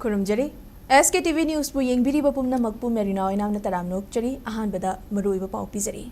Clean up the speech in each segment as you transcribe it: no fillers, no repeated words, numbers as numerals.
खुरुमजरी SKTV news पु येंगबिरिबा पुमनमकपु मेरिना ओइनामना तरामनोकचरी अहानबदा मरुइबा पाउ पिजरी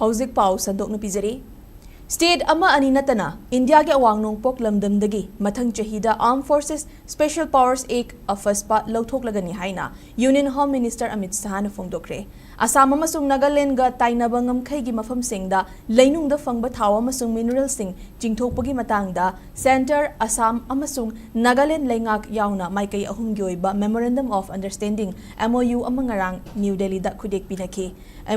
हौजिक पाउ संदोकनु पिजरी state अमा अनि नतना इंडिया के अवांग नोंगपोक लमदमदगी मथंग चहीदा arm forces special powers act AFSPA लौथोकलगनी हाइना union home minister Amit Shah न फोंदोक्रे असम अमसुंग नागालैंड गा ताइनाबा ngamkhaygi mafamsingda leinungda fangba thaw amasung mineral sing jingthokpagi matangda center assam amasung nagaland leingak yauna maikai ahumgi oiba memorandum of understanding MOU amangarang new delhi da khudek pinaki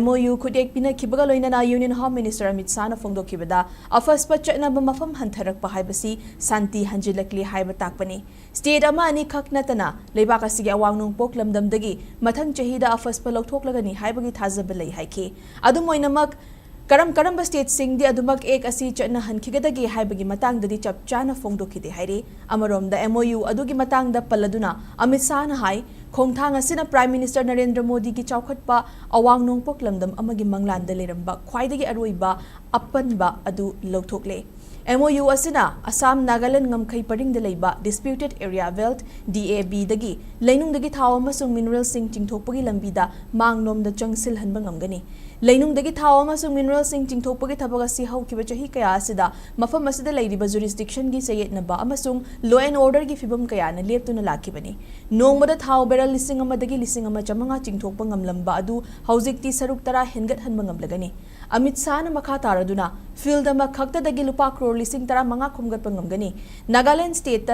MOU khudek pinakibaga loinana union home minister amit shah na phongdokibada afaspa chatnaba mafam hantharakpa haibasi santi hanjilakli haiba takpani state ama ani khaknatana leibak asigi awang nongpok lamdamdagi mathang chahida afaspa lawthoklagani हाइबगी थाजबलै हाइखि अदुमोइनमक करम state सिंग दि अदुमक एक असि चना हनखिगदगी हाइबगी मतांगदि चपचाना फोंदोखिदे हाइरे अमरोमदा MOU अदुगी मतांगदा पल्लदुना Amit Shah न high खोंथांग असिना prime minister Narendra Modi की चौखटपा अवांग नोंगपोक लमदम अमगी मंगलांदा लेरंबा ख्वाइदगी अरोइबा अपनबा अदु लौथोकले MOU asina Assam Nagaland ngamkhai paringda leiba disputed area wealth DAB dagi leinung dagi thaw amasung mineral sing chingthokpagi lambida mangnomda changsil hanba ngamgani leinung dagi thaw amasung mineral sing chingthokpagi thabag asi haukiba chahi kaya asida mafam asida leiriba jurisdiction gi sayetnaba amasung law and order gi fibam kaya na leptuna lakibani nongmada thaw beral lising amadagi lising ama chamanga chingthokpa ngamlamba adu haujikti saruk tara hengat hanba ngamlagani Amit Shah na makha taraduna field ama khakta dagi lupa crore lising tara manga khumgat pangamgani Nagaland state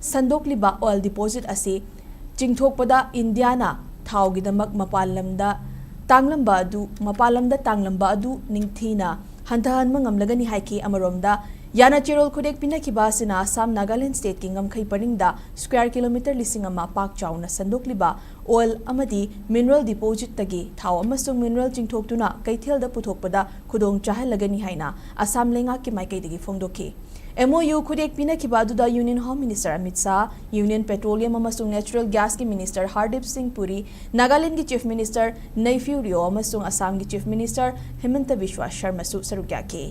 sandokliba oil deposit ase chingthokpada Indiana thawgidamak mapalamda tanglamba adu ningthina hantahan mangamlagani haiki amaromda Yana Chirol Kudek Pinakiba Sina Assam Nagaland State Kingam Khai Paringda square kilometer lising ama pak chawna sandokliba oil amadi mineral deposit tagi thaw amasung mineral chingthoktuna kaithel da puthokpada khudong chahalagani haina Assam lenga ki maikai dagi phongdokhi MOU Kudek Pinakiba aduda Union Home Minister Amit Shah Union Petroleum amasung Natural Gas ki Minister Hardip Singh Puri Nagaland ki Chief Minister Nephew Rio amasung Assam ki Chief Minister Himanta Biswa Sharma su sarukyake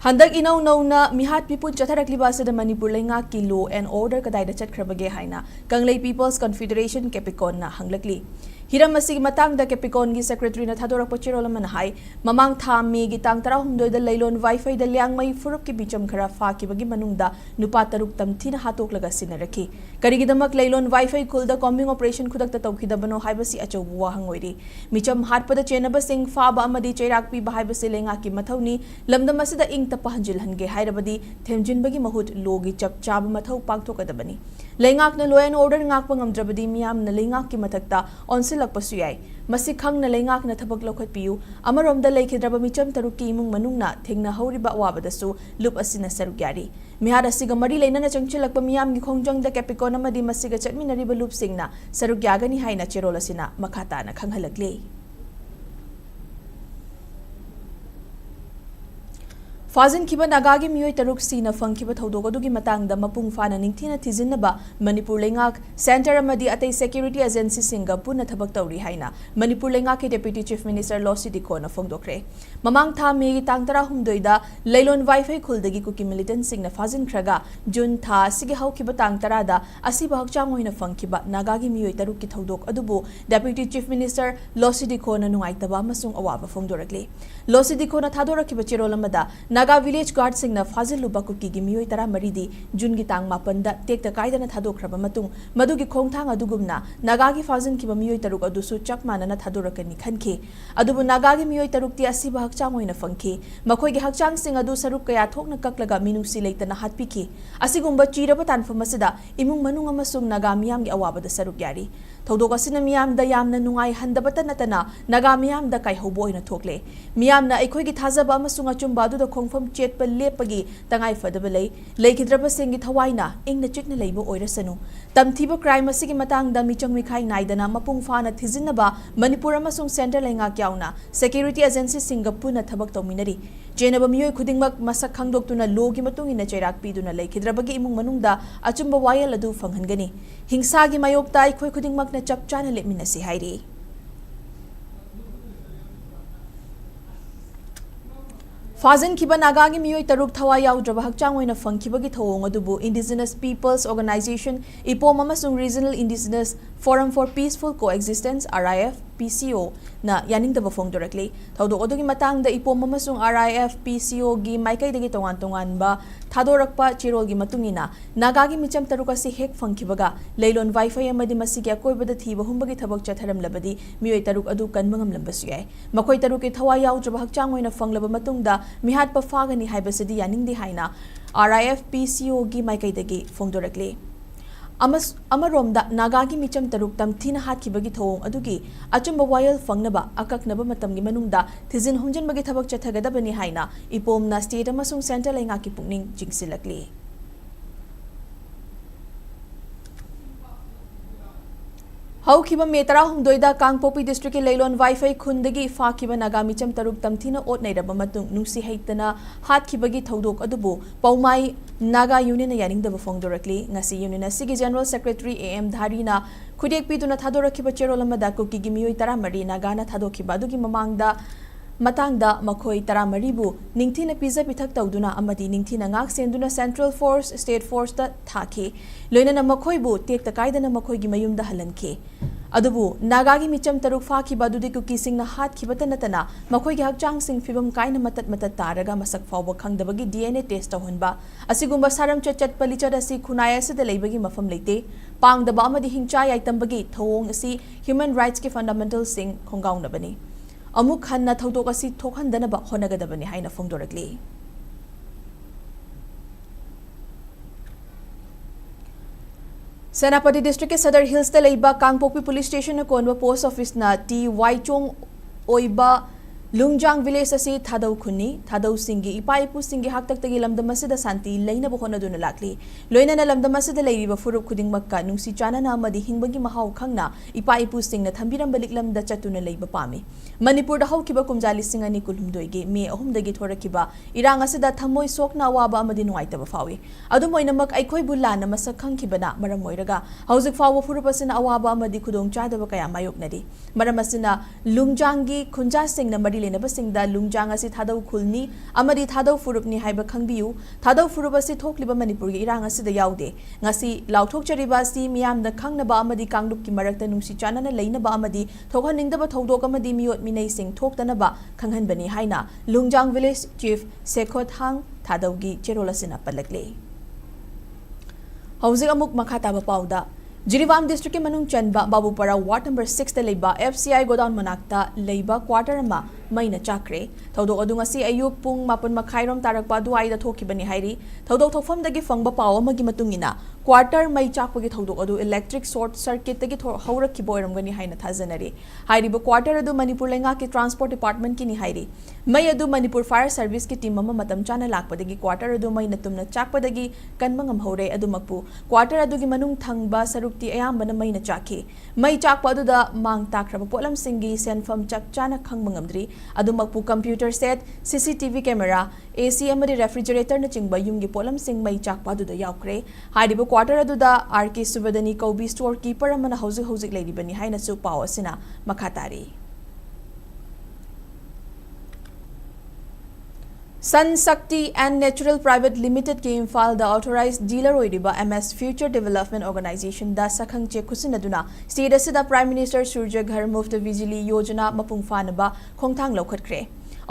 Handak inaw na mihat pipun chatharakliba sa Manipur lenga ki law and order kadayda chatkrabage haina Kanglei People's Confederation KAPECON na hanglakli Hiram masig matang da KAPECON gi secretary na thadorak pachirol man hai mamang tham mi gi tang tara humdoi da leilon wifi da liang mai furup ki bicham khara fa ki bagi manungda nupa taruk tamthina hatok laga sinarakhi karigidamak leilon wifi khulda combing operation khudak ta tawkhida bano haibasi achawwa hangoiri micham hatpada chenaba sing fa ba amadi cheirak pi ba haibasi lenga ki mathawni lamdam asida ing tapa hanjil hange hairabadi themjin bagi mahut logi chap chab mathaw pangthokadabani leingak na law and order ngak pangamdrabadi miyam na leingak ki mathakta onsil lakpasu yai masi khang na leingak na thabak lokhat piu amaromda leikhidraba micham taruki imung manungna thengna horiba wabadasu lup asina sarugyari mihar asiga mari leina na changchilakpa miyam gi khongjang da KAPECON amadi masiga chatminariba lup singna sarugyagani haina cherol asina makhata na khanghalakle Fazin kiba nagagi miyoi taruk sina fang kiba thaudogadugi matangda mapung fana ningthina thijinnaba Manipur lengak center amadi atai security agency singa punna thabak tawri haina Manipur lengak ki deputy chief minister Losi Diko na phongdokre mamang tha me gi tangtara humdoida leilon wifi khuldagi kuki militant singna fazin khraga jun tha sigi hau kiba tangtara da asiba hakchang hoina fang kiba nagagi miyoi taruk ki thaudok adubu deputy chief minister Losi Diko na nungaitaba masung awaba phongdorakle Losi Diko na thadorak kiba chirolamada Naga village guard सिंगना फाजिलुबा कुकी गी मियोय तरा मरीदी जून गी तांग मापनदा टेक्ता कायदना थादोख्रबा मतुंग मदुगी खोंगथांग अदुगुमना नागा गी फाजिन किबा मियोय तरुक अदुसु चप मानना थादोरकनी खनखे अदुबु नागा गी मियोय तरुकती असिबा हकचांग ओइना फंखे मखोय गी हकचांग सिंग अदु सरुक कया थोकना कक्लगा मिनुंगसी लेतना हातपिखि असिगुंबा चीरबा तानफम असदा इमुंग मनुंग अमसुंग नागा मियाम गी अवाबदा सरुक यारी थौदोक असिना मियामदा यामना नुंगाई हंदबता नतना नागा मियामदा कायहौबो ओइना थोकले मियामना अखोय गी थाजबा अमसुंग अचुंबा अदुदा खोंगफम चेतपा लेपगी तंगाई फदबा लेखिद्रबा सिंगी थवाइना इंगना चिकना लेबो ओइरसनु तमथीबा क्राइम असिगी मतांगदा मिचंग मिखाई नाइदना मपुंग फाना थिजिनबा मणिपुर अमसुंग सेंट्रल लेंगा क्याउना सिक्योरिटी एजेंसी सिंगा पुना थबक तौमिनरी जेनबा मियोय खुदिंगमक मसक खंगदोक्तुना लोगी मतुंगिना चैराक पीदुना लेखिद्रबगी इमुंग मनुंगदा अचुंबा वायल अदु फंगहनगनी हिंसागी मायोक्ता अखोय खुदिंगमकना चपचाना लेपमिनसी हाइरी फाजन किबा नागागी मियोय तरुक थवा याउद्रबा हकचांग ओइना फंखिबगी थवोंग अदुबु इंडिजिनस पीपल्स ऑर्गेनाइजेशन इपोम अमसुंग regional indigenous forum for peaceful coexistence RIF PCO ना यानिंगदबा फोंगदोरकले थौदोक अदुगी मतांगदा इपोम अमसुंग RIF PCO गी माइकैदगी तोंगान थादोरकपा चेरोलगी मतुंगिना नागागी मिचम तरुक असि हेक फंखिबगा लेलोन वाईफाई अमदि मसिगी अकोइबदा थीबा हुंबगी थबक चथरमलबदी मियोय तरुक अदु कनमंगमलंबसु याय मखोय तरुकि थवा याउद्रबा हकचांग ओइना फंगलबा मतुंगदा मिहातपा फागनी हाइबसदी यानिंगदि हाइना RIF PCO गी माइकैदगी फोंगदोरकले अमरोमदा नागागी मिचम तरुक तमथीना हातखिबगी थवोंग अदुगी अचुंबा वायल फंगनबा अककनबा मतमगी मनुंगदा थिजिन हुंजनबगी थबक चथगदबनी हाइना इपोमना स्टेट अमसुंग सेंट्रल लेंगाकी पुंगनिंग जिंगसिलकली हौखिबा मे 18 कांगपोपी डिस्ट्रिक्ट के लेलोन वाईफाई खुंदगी फाखिबा नागा मिचम तरुक तमथीना ओटनैरबा मतुंग नुंसी हैतना हातखिबगी थौदोक अदुबु पौमाई नागा यूनियन यानिंगदबा फोंगदोरकली ngasi यूनियन असिगी जनरल सेक्रेटरी AM धारीना खुदेक पीदुना थादोरखिबा चेरोल अमदा कुकीगी मियोय 13 नागाना थादोखिबा अदुगी मतांगदा मखोय 13 बु निंगथीना पिजा पिथक तौदुना अमदी निंगथीना ngak सेंदुना सेंट्रल फोर्स स्टेट फोर्स ता थाखे लोइनना मखोय बु टेक्ता कायदना मखोयगी मयुमदा हलनखे अदुबु नागागी मिचम तरुक फाखिबा अदुदी कुकी सिंगना हातखिबता नतना मखोयगी हकचांग सिंग फिबम कायना मतत तारगा मसक फावबा खंगदबगी DNA टेस्ट तौहनबा असिगुंबा सारम चचत पलिचत असि खुनाय असदा लेबगी मफम लेते पांगदबा अमदी हिंचा याइतंबगी थवोंग असि ह्यूमन राइट्स के फंडामेंटल सिंग खोंगाउनबनी अमुक हन्ना थौदोक असि थोखहनदनबा होनगदबनी हाइना फोंगदोरकली सेनापति डिस्ट्रिक्ट के सदर हिल्स ता लेबा कांगपोपी पुलिस स्टेशन कोनबा पोस्ट ऑफिस ना टी वाइचोंग ओइबा लुंगजांग विलेज असी थादौ खुन्नी थादौ सिंगी इपाइपु सिंगी हाक्तक्तगी लमदम असदा शांति लैनब होनदुना लाक्ली लोइनना लमदम असदा लेरिबा फुरुप खुदिंगमक्का नुंसी चानना अमदि हिंबगी महाउ खंगना इपाइपु सिंगना थंबिरंबा लिकलमदा चतुना लैबा पामी मणिपुर हौकिबा कुमजाली सिंग अनि कुलहुमदोइगे मे 3 दगी थोरकिबा इरांग असदा थमोय सोकना अवाबा अमदि नुंगाइतबा फावी अदुमोइनमक अइखोइबु लाना मसक खंखिबना मरम ओइरगा हौजिक फावो फुरुप असना अवाबा अमदि खुदोंग चादबा कया मायोकनदि मरम असना लुंगजांगी खुंजा सिंगना लेनबसिंगदा लुंगजांग असि थादौ खुलनी अमदि थादौ फुरुपनी हाइबा खंगबियु थादौ फुरुप असि थोकलिबा मणिपुर गी इरांग असि दा याउदे ngasi लाउथोकचरिबा असि मियामदा खंगनबा अमदि कांगलुप की मरकता नुंसी चानना लेनबा अमदि थोखनिंगदबा थौदोक अमदि मियोट मिनै सिंग थोक्तनबा खंगहनबनी हाइना लुंगजांग विलेज चीफ सेखोत हांग थादौगी चेरोलसिना पलकले हौजिक अमुक मखाताबा पाउदा जिरीबाम डिस्ट्रिक्ट के मनुंग चनबा बाबूपरा वार्ड नंबर 6 ता लेबा FCI गोडाउन मनाक्ता लेबा क्वार्टर अमा मैना चाक्रे थौदोक अदुंग असि अयुक पुंग 9 मखाइरोम तारकपा दुआइदा थोखिबनी हाइरी थौदोक थोफमदगी फंगबा पाव अमगी मतुंगिना क्वार्टर मै चाकपगी थौदोक अदु इलेक्ट्रिक शॉर्ट सर्किट तगी हौरखिबो ओइरमगनी हाइना थाजनरी हाइरिबो क्वार्टर अदु मणिपुर लेंगा के ट्रांसपोर्ट डिपार्टमेंट की नि हाइरी मै अदु मणिपुर फायर सर्विस की टीम अमा मतम चाना लाकपदगी क्वार्टर अदु मैना तुमना चाकपदगी कनमंगम हौरे अदुमकपु क्वार्टर अदुगी मनुंग थंगबा सरुक्ति अयामबना मैना चाखी मै चाकपा अदुदा मांग ताख्रब पोलम सिंगी सेनफम चक चाना खंगमंगमद्री अदुमकपु computer set CCTV camera AC अमदि रेफ्रिजरेटर न चिंगबा युमगी पोलम सिंग मै चाकपा अदुदा यावक्रे हाइरिबो क्वार्टर अदुदा RK सुबदनी कौबी स्टोर कीपर अमना हौजिक लेरिबनी हाइनसु पाव असिना मखातारी Sun Shakti and Natural Private Limited के Imphal दा authorized dealer ओइरिबा MS Future Development Organization दा सखंग चे खुसिनदुना state असिदा Prime Minister Surya Ghar Muft Vijli योजना मपुंग फानबा खोंगथांग लौखटख्रे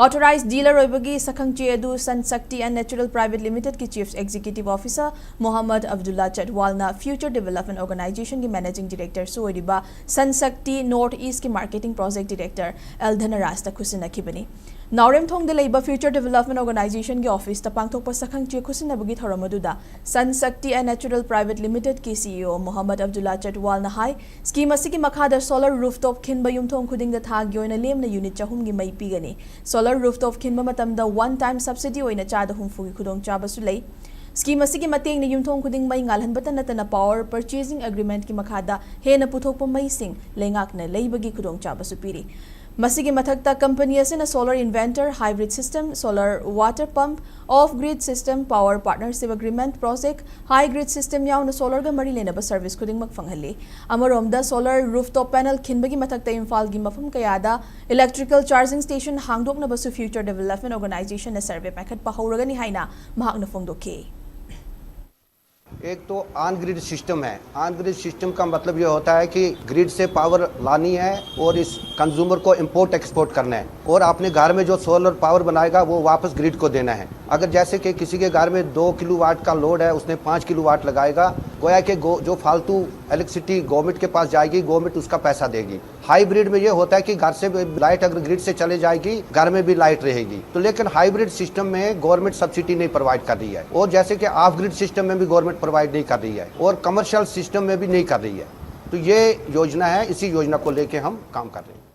Authorized dealer oibagi sakhang chedu Sun Shakti and Natural Private Limited ki Chief Executive Officer Mohammad Abdullah Chadwalna Future Development Organization ki Managing Director suoriba Sun Shakti North East ki Marketing Project Director Eldhanarasta Kusinakibani. Naurem thong de leiba Future Development Organization ki office ta pangthokpa sakhang che khusinabagi thoramaduda Sun Shakti and Natural Private Limited ki CEO Mohammad Abdullah Chadwal na hai scheme asigi makhada solar rooftop khinba yumthong khuding da thag yoina lemna unit chahum gi mai pigani solar rooftop khinba matamda one time subsidy oina chada humfu gi khudong chaba su lei scheme asigi mateng ni yumthong khuding mai ngalhanbata natana power purchasing agreement ki makhada hena puthokpa mai sing lengak na leibagi khudong chaba su piri Masigi mathakta company asina solar inventor, hybrid system, solar water pump, off-grid system, power partnership agreement project, high-grid system yauna solar ga mari lenaba service kuding magfanghali. Amaromda solar rooftop panel kinbagi mathakta Imphal gi mafam kayada electrical charging station hangdok na basu Future Development Organization na survey packet pahauraga ni haina mahak na fongdoke. एक तो on grid system है। On grid system का मतलब ये होता है कि grid से पावर लानी है और इस कंज्यूमर को इंपोर्ट एक्सपोर्ट करना है और अपने घर में जो सोलर पावर बनाएगा वो वापस ग्रिड को देना है। अगर जैसे कि किसी के घर में 2 किलोवाट का लोड है, उसने 5 किलोवाट लगाएगा, गोया कि जो फालतू इलेक्ट्रिसिटी गवर्नमेंट के पास जाएगी, गवर्नमेंट उसका पैसा देगी। हाइब्रिड में ये होता है कि घर से लाइट अगर ग्रिड से चले जाएगी, घर में भी लाइट रहेगी। तो लेकिन हाइब्रिड सिस्टम में गवर्नमेंट सब्सिडी नहीं प्रोवाइड कर रही है और जैसे कि ऑफ ग्रिड सिस्टम में भी गवर्नमेंट प्रोवाइड नहीं कर रही है और कमर्शियल सिस्टम में भी नहीं कर रही है। तो ये योजना है, इसी योजना को लेके हम काम कर रहे हैं।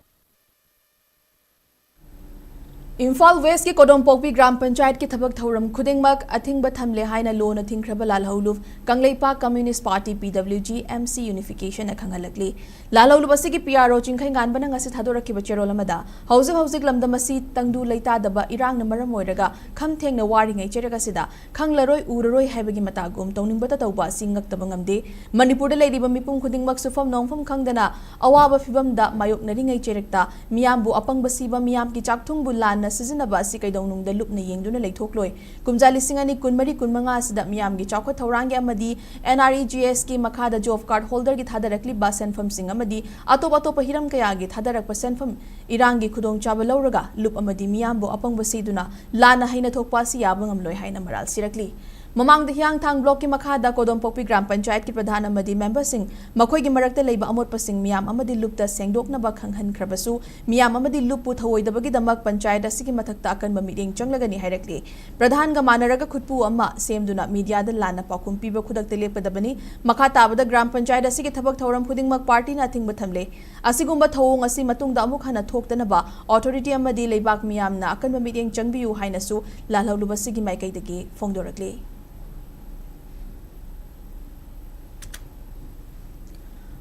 Imphal West ki Kodompokpi Gram Panchayat ki thabak thauram khudingmak athingba thamle haina loan athingkhraba lalhauluf Kangleipa Communist Party PWG MC Unification na khangalakli lalhauluf asigi PRO chingkhai nganba na ngasi thadorakhiba cherol amada hauzik lamdam asi tangdu leita daba irang na maram oiraga kham thengna wari ngai cheraga sida khanglaroi uraroi haibagi matagum tawningbata tawba singak tabangamde Manipur da leidiba mipum khudingmak sufam nongfam khangdana awaba fibam da mayok naringai cherekta miyambu apangba siba miyam ki chakthung bulan Sizinaba si kaidong da lup na yengduna leithokloy kumja lising ani kunmari kunmanga sida miyam gi chawkha thaurangi amadi NREGS ki makhada job card holder gi thadarakli ba senfam sing amadi atop hiram kaya gi thadarak pa senfam irangi khudong chaba lawraga lup amadi miyambo apangba siduna lana haina thokpa si yabang amloi haina maral sirakli Mamang Hyang Thang Block ki makhada Kodompokpi Gram Panchayat ki Pradhan amadi member sing makhoi gi marakta leiba amot pasing miyam amadi lupta sengdok na ba khanghan khrabasu miyam amadi lupu thawoidabagi damak panchayat asigi mathakta akan bamiding changlagani hairakli Pradhan ga manaraga khutpu amma semduna media da lana pakum piba khudakte lepadabani makha tabada Gram Panchayat asigi thabak thauram khudingmak party na thingba thamle asigumba thawong asi matungda amuk hana thoktana ba authority amadi leibak miyam na akan bamiding changbiu hainasu lalhaulu basigi maikai dagi fongdorakli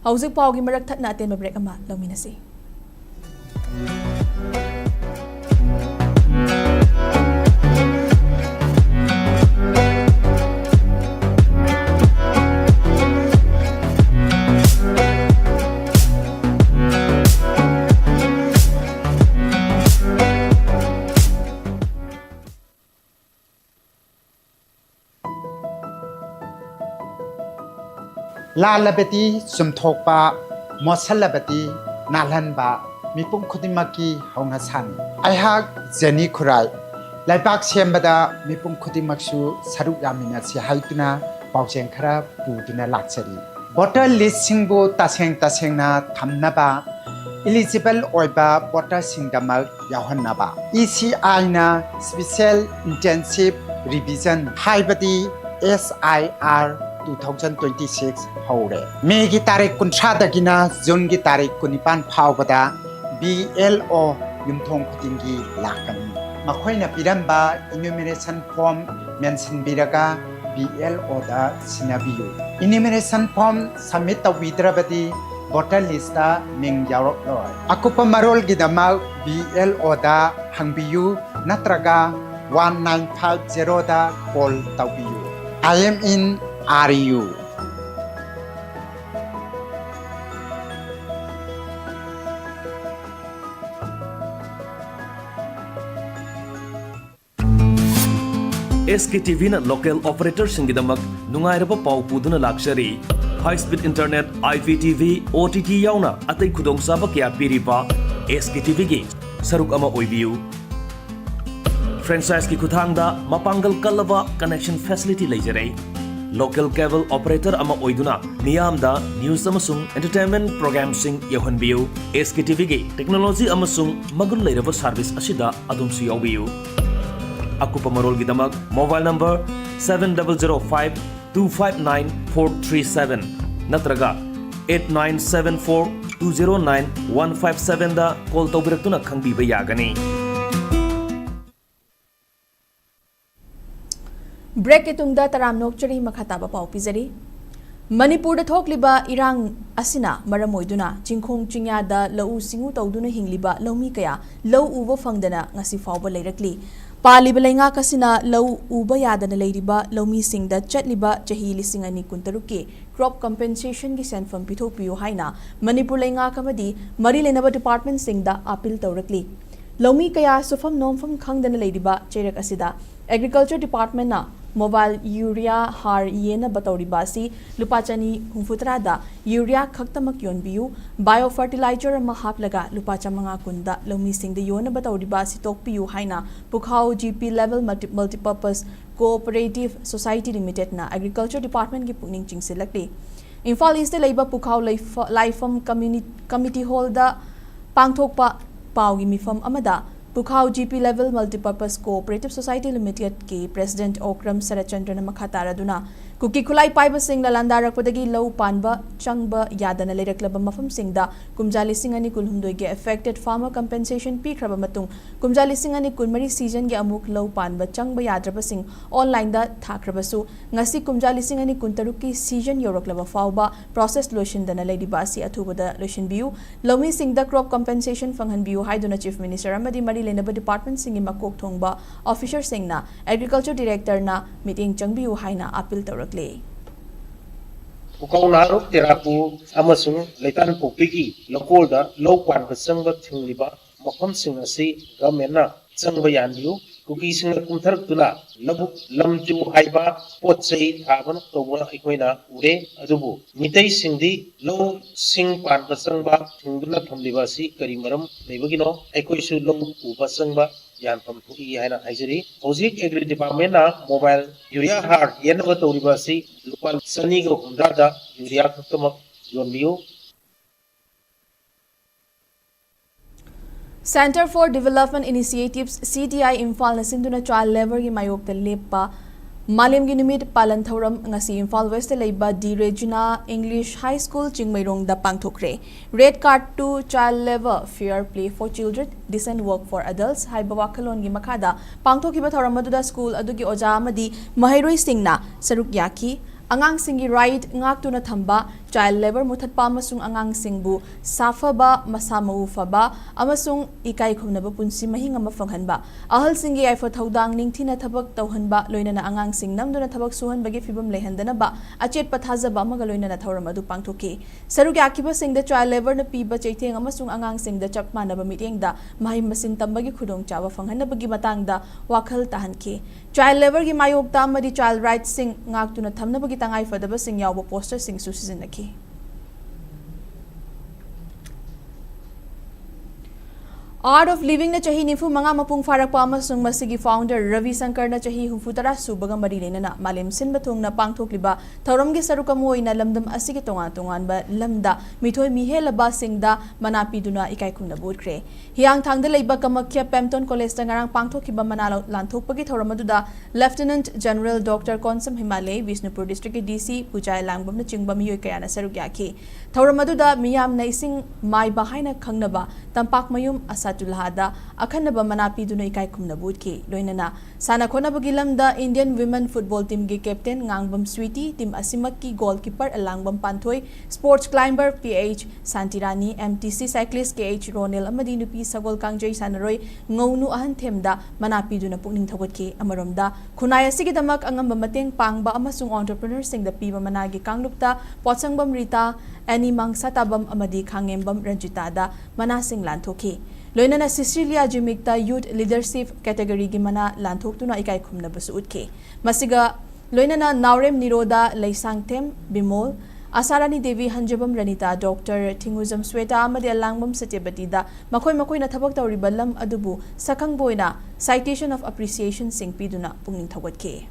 Hauzik pau gi marak that natin mabrek ama lawminasi. Lalabati sumthokpa mosalabati nalanba mipum khudimaki haungasan aihak jeni khurai laibak sembada mipum khudimaksu saruk yamina si haituna pauseng khara puduna laksari voter list singbu taseng na thamnaba eligible oiba voter singdamal yahannaba ECI na special intensive revision haibati SIR 2026 haure Mei gi tarik kuntra dagina June gi tarik kunipan phawbada BLO yumthong khutingi lakani makhoina piramba enumeration form mention biraga BLO da sinabiyu enumeration form submit tawidrabadi voter list da ming yarok loy akupa marol gi dama BLO da hangbiyu natraga 1950 da call tawiyu I am in RU SKTV na local operator singidamak nungairaba pau puduna luxury high speed internet IPTV OTT yauna atai khudong saba kya piriba SKTV gi saruk ama oibiu franchise ki kuthangda mapangal kalava connection facility leijare local cable operator ama oiduna miyamda news amasung entertainment program sing yahonbiu SKTV gi technology amasung magul leirava service asida adumsu yawbiu akupa marol gi damak mobile number 7005259437 natraga 8974209157 da call tawbiratuna khangbiba yagani break के तुंगदा तराम नोकचरी मखाताबा पाउ पिजरी मणिपुर दा थोकलिबा इरांग असिना मरम ओइदुना चिंखोंग चिंयादा लौ सिंगु तौदुना हिंगलिबा लौमी कया लौ उबा फंगदना ngasi फावबा लेरकली पालिबा लेंगा कसिना लौ उबा यादना लेरिबा लौमी सिंगदा चटलिबा चही लिसिंग अनि कुंतरुके क्रॉप कंपेंसेशन की सेंफम पिथोपियो हाइना मणिपुर लेंगा कमदी मरी लेनबा डिपार्टमेंट सिंगदा अपील तौरकली लौमी कया सुफम नोमफम खंगदना लेरिबा चेरक असिदा एग्रीकल्चर डिपार्टमेंट ना मोबाइल यूरिया हार येना बतौरीबासी लुपा चनी हुफुतरादा यूरिया खक्तमक योनबियु बायो फर्टिलाइजर अमा हापलगा लुपा चमंगा कुंदा लौमी सिंगदा योना बतौरीबासी तोकपियु हाइना Pukhao GP level multipurpose cooperative society limited ना एग्रीकल्चर डिपार्टमेंट की पुनिंग चिंगसिलकली इम्फाल ईस्ट लेबा पुखाओ लाइफम कमिटी हॉल दा पांगथोकपा पाउगी मिफम अमदा Pukhao GP level multipurpose cooperative society limited के प्रेसिडेंट ओक्रम सरचंद्रन मखातारादुना कुकी खुलाई पाइबा सिंग लांदारकपदगी लौ पानबा चंगबा यादना लेरकलबा मफम सिंगदा कुमजा लिसिंग अनि कुलहुमदोय के अफेक्टेड फार्मर कंपेंसेशन पीखरबा मतुंग कुमजा लिसिंग अनि कुनमरी सीजन के अमुक लौ पानबा चंगबा याद्रबा सिंग ऑनलाइन दा थाखरबसु ngasi कुमजा लिसिंग अनि कुनतरुक की सीजन योरकलबा फावबा प्रोसेस लोशनदना लेदिबासी अथुबदा लोशन बियु लौमी सिंगदा क्रॉप कंपेंसेशन फंगहन बियु हाइदुना चीफ मिनिस्टर अमदी मरी लेनबा डिपार्टमेंट सिंग मकोक थोंगबा ऑफिसर सिंगना एग्रीकल्चर डायरेक्टर ना मीटिंग चंगबियु हाइना अपील तौरक पुकाउ नारुक तेरापु अमसुंग लेतान पोपिगी लोकोलदा लो पानबा चंगबा थिंगलिबा मफमसिंग असि गवर्नमेंटना चंगबा यानबियु कुकीसिंग कुमथरक्तुना लबुक लमजु हाइबा पोचै थाबन तौबना अखोइना उरे अदुबु मितै सिंगदि लो सिंग पानबा चंगबा थिंगदुना थमलिबासि करि मरम लेबगिनो अखोइसु लो उबा चंगबा यानफम थुई हाइना हाइजरी हौजिक एग्री डिपार्टमेंट ना मोबाइल यूरिया हार येनबा तौरिबासि लुपा सनीगो हुंदादा यूरिया खक्तमक योनबियु centre for development initiatives CDI Imphal नसिंदुना चाइल्ड लेबर की मायोक लेपा मालेम की निमित पालन थौरम ngasi इम्फाल वेस्ट लेबा D Regina English high school चिंगमैरोंग दा पांगथोखरे red card to child labour fair play for children decent work for adults हाइबा वाखलोन की मखादा पांगथोखिबा थौरम अदुदा स्कूल अदुगी ओजा अमदी महैरोई सिंगना सरुक याखी angang singi right ngak tuna thamba child labor muthatpa amasung angang singbu safaba masamau faba amasung ikai khumnaba punsi mahinga mafanghanba ahal singi aifa thodang ningthina thabak tauhanba loinana angang sing namduna thabak suhanbagi fibam lehandana ba achet pathajaba amaga loinana thauram adu pangthoki saruk yakiba singda child labor na piba chaitheng amasung angang singda chap manaba mitengda mahim masin tambagi khudong chawa fanghanabagi matangda wakhal tahanki child labor gi mayokta amadi child rights sing ngak tuna thamnabagi tangai fadaba sing yawa poster sing susizinaki art of living न चाही निफु मंगा मपुंग फारक अमसुंग मसिगी founder Ravi Shankar न चाही हुफुतरा सुबगा मरी लेना मालेम सिनब थोंगना पांगथोकलिबा थौरमगे सरुकम ओइना लमदम असिगे तोंगा तोंगानबा lambda मिथोय मिहेलबा सिंगदा मनापीदुना इकाई खुना बोदख्रे हियांग थांगदा लेबा कमख्या पेम्टन कॉलेज ता ngarang पांगथोकिबा मना लांथोकपगी थौरमदुदा lieutenant general doctor Konsam Himalaya Bishnupur district के डीसी पुजाय लांगबम न चिंगबा मियोय कयाना सरुक याखी थौरमदुदा मियाम नैसिंग माय बाहायना खंगनबा तंपाक मयुम असतुलहादा अखनबा मनापीदुना इकाई खुमना बुदकी लोइनना साना खोनबगी लमदा इंडियन वुमेन फुटबॉल टीम के कैप्टन ngangbam स्वीटी टीम असिमक की goalkeeper Alangbam Panthoi sports climber PH Santirani MTC cyclist KH Ronel अमदी नुपी सगोल कांगजई सानरोय ngौनु अहन थेमदा मनापीदुना पुकनिंग थगोतकी अमरोमदा खुनाय असिगिदमक अंगंबा मतेंग पांगबा अमसुंग एंटरप्रेन्योर सिंग द पीबा मनागी कांगलुपता पोचंगबम रीता एनी मांगसाताबम अमदी खांगेमबम रंजितादा मनासिंग लांथोकी लोइनना सिसिलिया जिमिकता यूथ लीडरशिप कैटेगरी की मना लांथोक्तुना इकाई खुमनबसु उतखे मसिगा लोइनना नावरेम निरोदा लैसांगथेम Bimol Asarani Devi Hanjabam Ranita Dr. Tinguzam Sweta Amadi Alangmam Satyabatida Makoi na thabak tawriba lam adubu sakang boina citation of appreciation sing piduna pungning thawatke.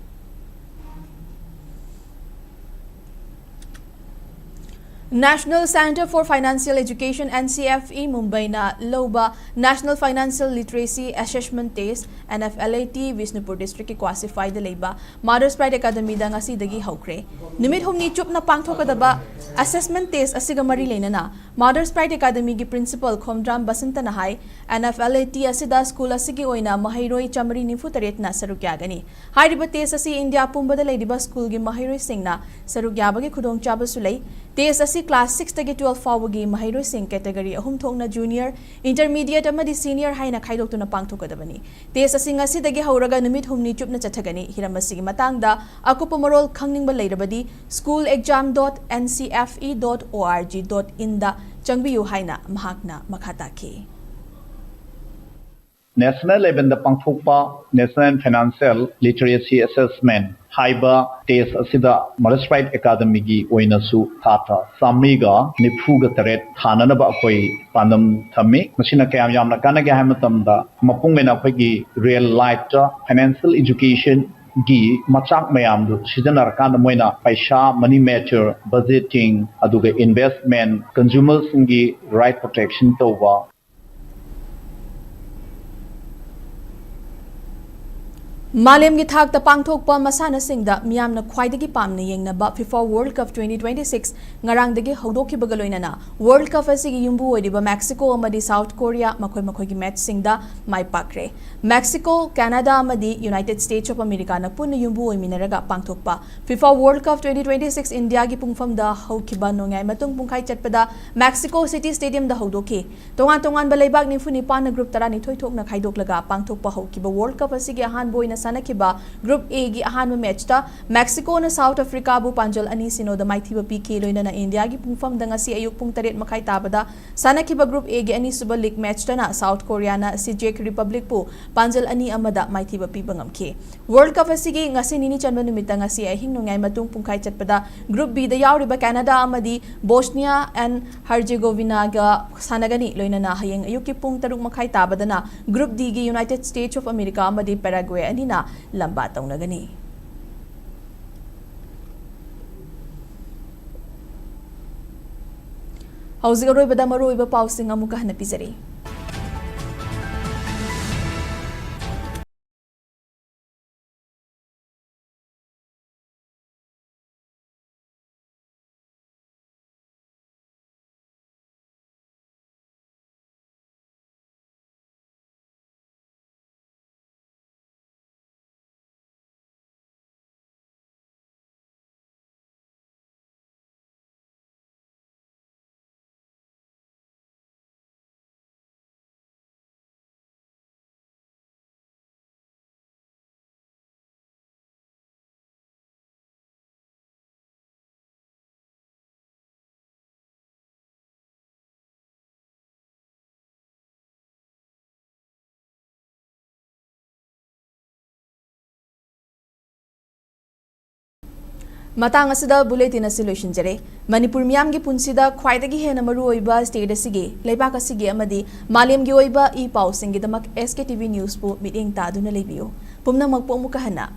National Center for Financial Education NCFE Mumbai na Loba National Financial Literacy Assessment Test NFLAT Visnupur District ki classified leba Mother's Pride Academy da ngasi dagi haukre numit humni chup na pangthokadaba assessment test asiga mari lenana Mother's Pride Academy gi principal Khomdram Basanta na hai NFLAT asida school asigi oina mahairoi chamari nifu na sarukya gani hariba test asi India pumbada leidiba school gi mahairoi singna sarukya bagi khudong chaba sulai test asi class 6 tagi 12 fawagi mahairoi sing category ahum thongna junior intermediate amadi senior haina khaidokuna pangthokadabani test asi ngasi dagi hauraga numit humni chupna chathagani hiramasi gi matangda akupa marol khangningba leirabadi schoolexam.ncfe.org.in da changbiyu haina mahakna makhataki National level the pangthokpa National Financial Literacy Assessment haiba test asida Mother's Pride Academy gi oinasu thata samiga nifuga taret thananaba akoi pandam thami masina kayam yamna kana ga hamatamda mapungmena akoi gi real life ta financial education gi machak mayam du sijanar kan moina paisa money matter budgeting aduga investment consumers gi right protection towa Malim gi thak ta pangthokpa masana singda miyamna khwaidagi pamna yengnaba FIFA World Cup 2026 ngarang dagi haudoki bagaloinana World Cup asigi yumbu oidiba Mexico amadi South Korea makoi gi match singda mai pakre Mexico Canada amadi United States of America na punna yumbu oiminaraga pangthokpa FIFA World Cup 2026 India gi pungfamda haukiba nongai matung pungkai chatpada Mexico City Stadium da haudoki tongan balaibak ni funi pan group tarani thoithok na khaidoklaga pangthokpa haukiba World Cup asigi ahan boina Sanakiba Group A gi ahanma match ta Mexico na South Africa bu panjal ani sino da maithiba PK loina na India gi pungfam da ngasi ayuk pung 8 makai tabada Sanakiba Group A gi ani suba league match ta na South Korea na si Czech Republic pu panjal ani amada maithiba pibangamke World Cup asigi ngasi nini chanba numita ngasi ahing nongai matung pungkai chatpada Group B da yauriba Canada amadi Bosnia and Herzegovina ga sanagani loina na hayeng ayuk ki pung 3 makai tabada na Group D gi United States of America amadi Paraguay ani na lamba taunagani. Hausi aroy bada maroy ba pausing amuka hanapizari. Matang asida bulletin solution jare Manipur miyam gi punsida khwaidagi hena maru oiba state asigi leibak asigi amadi malem gi oiba e pausing gi damak SKTV news pu meeting ta duna lebiyo pumna magpo muka hana